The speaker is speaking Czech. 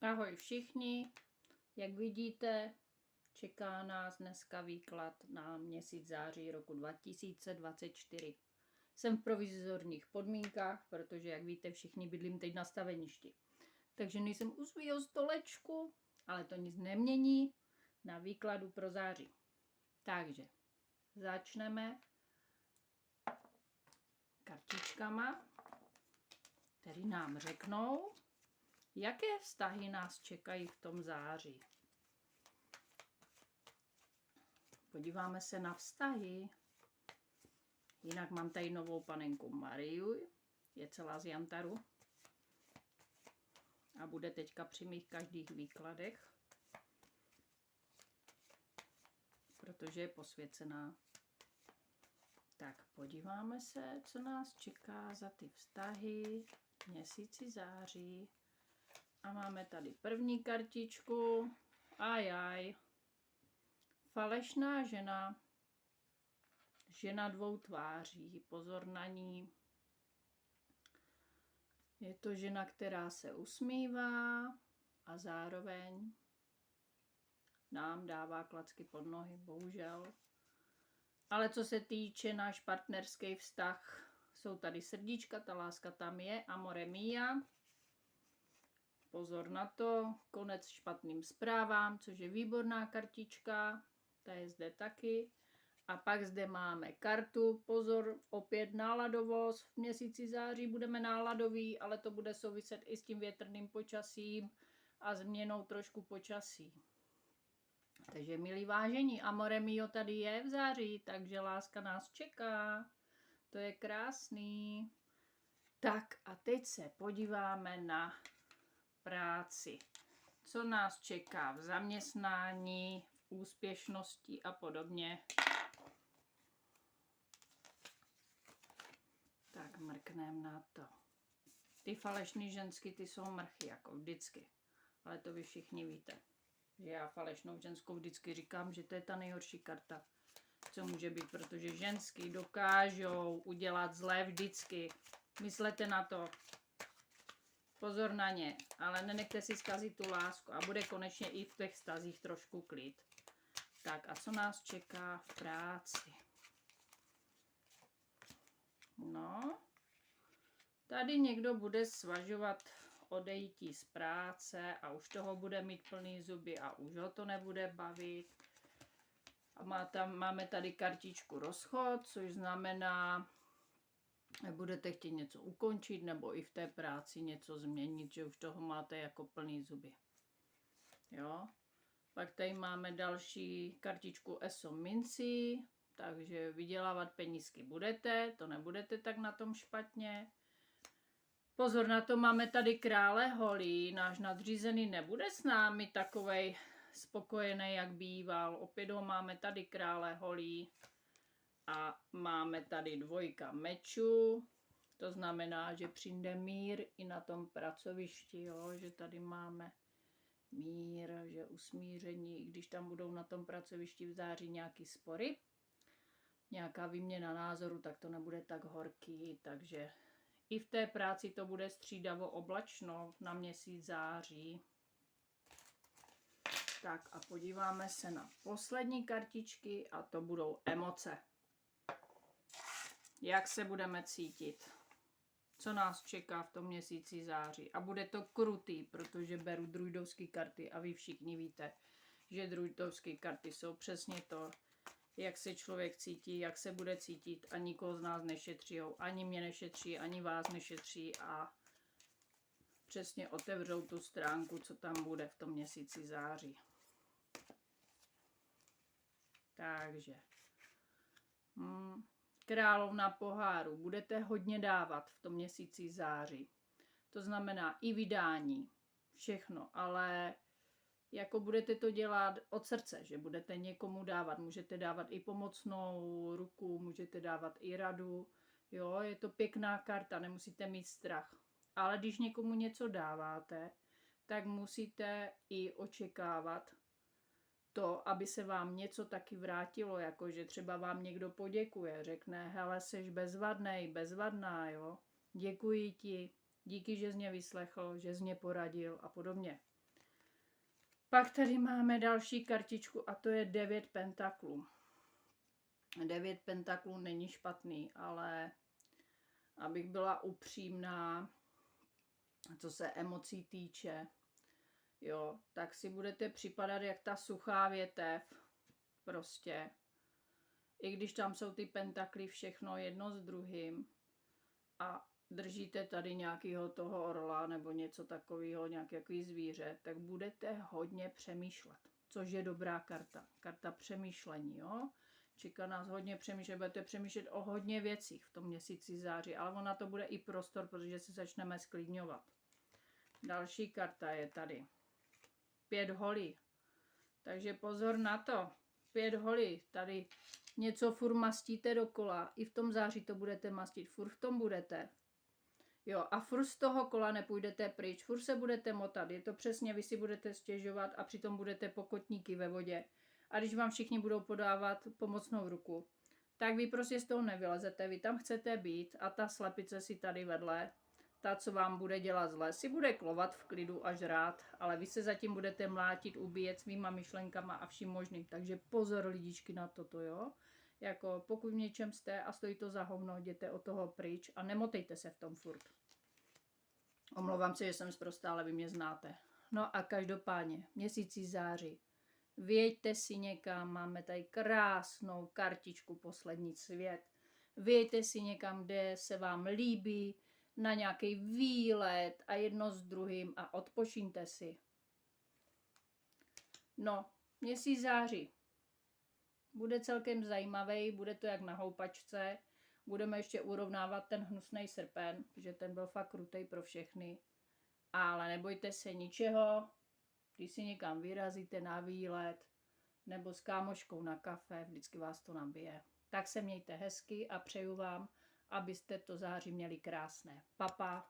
Ahoj všichni, jak vidíte, čeká nás dneska výklad na měsíc září roku 2024. Jsem v provizorních podmínkách, protože jak víte, všichni bydlím teď na staveništi. Takže nejsem u svého stolečku, ale to nic nemění na výkladu pro září. Takže začneme kartičkama, které nám řeknou, jaké vztahy nás čekají v tom září. Podíváme se na vztahy. Jinak mám tady novou panenku Mariu, je celá z jantaru a bude teďka při mých každých výkladech, protože je posvěcená. Tak podíváme se, co nás čeká za ty vztahy v měsíci září. A máme tady první kartičku. Ajaj. Falešná žena. Žena dvou tváří. Pozor na ní. Je to žena, která se usmívá a zároveň nám dává klacky pod nohy, bohužel. Ale co se týče náš partnerský vztah, jsou tady srdíčka, ta láska tam je, amore mia. Pozor na to, konec špatným zprávám, což je výborná kartička, ta je zde taky. A pak zde máme kartu, pozor, opět náladovost, v měsíci září budeme náladoví, ale to bude souviset i s tím větrným počasím a změnou trošku počasí. Takže milí vážení, amore mio tady je v září, takže láska nás čeká, to je krásný. Tak a teď se podíváme na práci. Co nás čeká v zaměstnání, v úspěšnosti a podobně. Tak mrkneme na to. Ty falešný žensky, ty jsou mrchy, jako vždycky. Ale to vy všichni víte. Že já falešnou ženskou vždycky říkám, že to je ta nejhorší karta, co může být, protože ženský dokážou udělat zlé vždycky. Myslete na to. Pozor na ně, ale nenechte si zkazit tu lásku a bude konečně i v těch vztazích trošku klid. Tak a co nás čeká v práci? No, tady někdo bude svažovat odejítí z práce a už toho bude mít plný zuby a už ho to nebude bavit. A máme tady kartičku rozchod, což znamená, budete chtít něco ukončit nebo i v té práci něco změnit, že už toho máte jako plný zuby. Jo. Pak tady máme další kartičku ESO minci, takže vydělávat penízky budete, to nebudete tak na tom špatně. Pozor na to, máme tady krále holí, náš nadřízený nebude s námi takovej spokojený, jak býval. Opět ho máme tady krále holí a máme tady dvojka mečů. To znamená, že přijde mír i na tom pracovišti, jo? Že tady máme mír, že usmíření, i když tam budou na tom pracovišti v září nějaký spory, nějaká výměna názoru, tak to nebude tak horký, takže i v té práci to bude střídavo oblačno na měsíc září. Tak a podíváme se na poslední kartičky a to budou emoce. Jak se budeme cítit? Co nás čeká v tom měsíci září? A bude to krutý, protože beru druidovské karty a vy všichni víte, že druidovské karty jsou přesně to, jak se člověk cítí, jak se bude cítit a nikoho z nás nešetří, ani mě nešetří, ani vás nešetří a přesně otevřou tu stránku, co tam bude v tom měsíci září. Takže královna poháru, budete hodně dávat v tom měsíci září. To znamená i vydání, všechno, ale jako budete to dělat od srdce, že budete někomu dávat. Můžete dávat i pomocnou ruku, můžete dávat i radu. Jo, je to pěkná karta, nemusíte mít strach. Ale když někomu něco dáváte, tak musíte i očekávat to, aby se vám něco taky vrátilo, jakože třeba vám někdo poděkuje, řekne, hele, seš bezvadnej, bezvadná, jo, děkuji ti, díky, že jsi mě vyslechl, že jsi mě poradil a podobně. Pak tady máme další kartičku a to je 9 pentaklů. 9 pentaklů není špatný, ale abych byla upřímná, co se emocí týče, jo, tak si budete připadat jak ta suchá větev, prostě. I když tam jsou ty pentakly všechno jedno s druhým a držíte tady nějakého toho orla nebo něco takového, nějaký zvíře, tak budete hodně přemýšlet, což je dobrá karta. Karta přemýšlení, jo. Čeká nás hodně přemýšlet, budete přemýšlet o hodně věcích v tom měsíci září, ale ona to bude i prostor, protože se začneme sklidňovat. Další karta je tady. 5 holí. Takže pozor na to. 5 holí. Tady něco furt mastíte dokola. I v tom září to budete mastit. Furt v tom budete. Jo, a furt z toho kola nepůjdete pryč. Furt se budete motat. Je to přesně, vy si budete stěžovat a přitom budete pokotníky ve vodě. A když vám všichni budou podávat pomocnou ruku, tak vy prostě z toho nevylezete. Vy tam chcete být a ta slepice si tady vedle, ta, co vám bude dělat zle, si bude klovat v klidu a žrát, ale vy se zatím budete mlátit, ubíjet svýma myšlenkama a vším možným. Takže pozor lidičky na toto, jo. Jako pokud v něčem jste a stojí to za hovno, jděte od toho pryč a nemotejte se v tom furt. Omlouvám se, že jsem sprostá, ale vy mě znáte. No a každopádně, měsíci září. Vyjeďte si někam, máme tady krásnou kartičku Poslední svět. Vyjeďte si někam, kde se vám líbí, na nějaký výlet a jedno s druhým a odpočiňte si. No, měsíc září. Bude celkem zajímavý, bude to jak na houpačce. Budeme ještě urovnávat ten hnusný srpen, protože ten byl fakt krutej pro všechny. Ale nebojte se ničeho, když si někam vyrazíte na výlet nebo s kámoškou na kafe, vždycky vás to nabije. Tak se mějte hezky a přeju vám, abyste to září měli krásné. Pa, pa.